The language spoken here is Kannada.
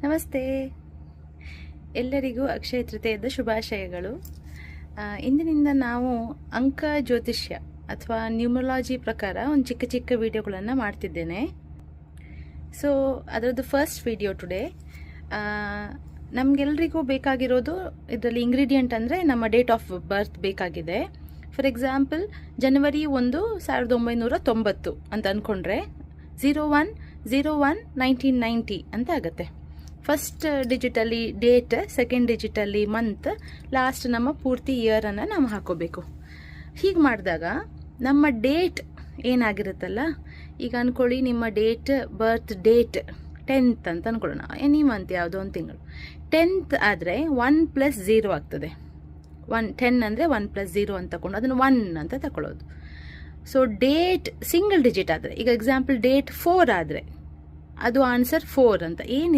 ನಮಸ್ತೆ, ಎಲ್ಲರಿಗೂ ಅಕ್ಷಯ ತೃತೀಯದ ಶುಭಾಶಯಗಳು. ಇಂದಿನಿಂದ ನಾವು ಅಂಕ ಜ್ಯೋತಿಷ್ಯ ಅಥವಾ ನ್ಯೂಮರಾಲಜಿ ಪ್ರಕಾರ ಒಂದು ಚಿಕ್ಕ ಚಿಕ್ಕ ವಿಡಿಯೋಗಳನ್ನು ಮಾಡ್ತಿದ್ದೇನೆ. ಸೊ ಅದರದ್ದು ಫಸ್ಟ್ ವಿಡಿಯೋ ಟುಡೇ. ನಮಗೆಲ್ಲರಿಗೂ ಬೇಕಾಗಿರೋದು ಇದರಲ್ಲಿ ಇಂಗ್ರೀಡಿಯೆಂಟ್ ಅಂದರೆ ನಮ್ಮ ಡೇಟ್ ಆಫ್ ಬರ್ತ್ ಬೇಕಾಗಿದೆ. ಫಾರ್ ಎಕ್ಸಾಂಪಲ್ January 1, 1990 ಅಂತ ಅಂದ್ಕೊಂಡ್ರೆ 01/01/1990 ಅಂತ ಆಗುತ್ತೆ. ಫಸ್ಟ್ ಡಿಜಿಟಲ್ಲಿ ಡೇಟ್, ಸೆಕೆಂಡ್ ಡಿಜಿಟಲ್ಲಿ ಮಂತ್, ಲಾಸ್ಟ್ ನಮ್ಮ ಪೂರ್ತಿ ಇಯರನ್ನು ನಾವು ಹಾಕೋಬೇಕು. ಹೀಗೆ ಮಾಡಿದಾಗ ನಮ್ಮ ಡೇಟ್ ಏನಾಗಿರುತ್ತಲ್ಲ, ಈಗ ಅಂದ್ಕೊಳ್ಳಿ ನಿಮ್ಮ ಬರ್ತ್ ಡೇಟ್ 10th ಅಂತ ಅಂದ್ಕೊಳ್ಳೋಣ. ಎನಿ ಮಂತ್ ಯಾವುದೋ ಒಂದು ತಿಂಗಳು 10th ಆದರೆ 1 + 0 ಆಗ್ತದೆ. 10 ಅಂದರೆ 1 + 0 ಅಂತ ತಗೊಂಡು ಅದನ್ನು 1 ಅಂತ ತಗೊಳ್ಳೋದು. ಸೊ ಡೇಟ್ ಸಿಂಗಲ್ ಡಿಜಿಟ್ ಆದರೆ, ಈಗ ಎಕ್ಸಾಂಪಲ್ ಡೇಟ್ 4 ಆದರೆ ಅದು ಆನ್ಸರ್ 4 ಅಂತ. ಏನಿದೆ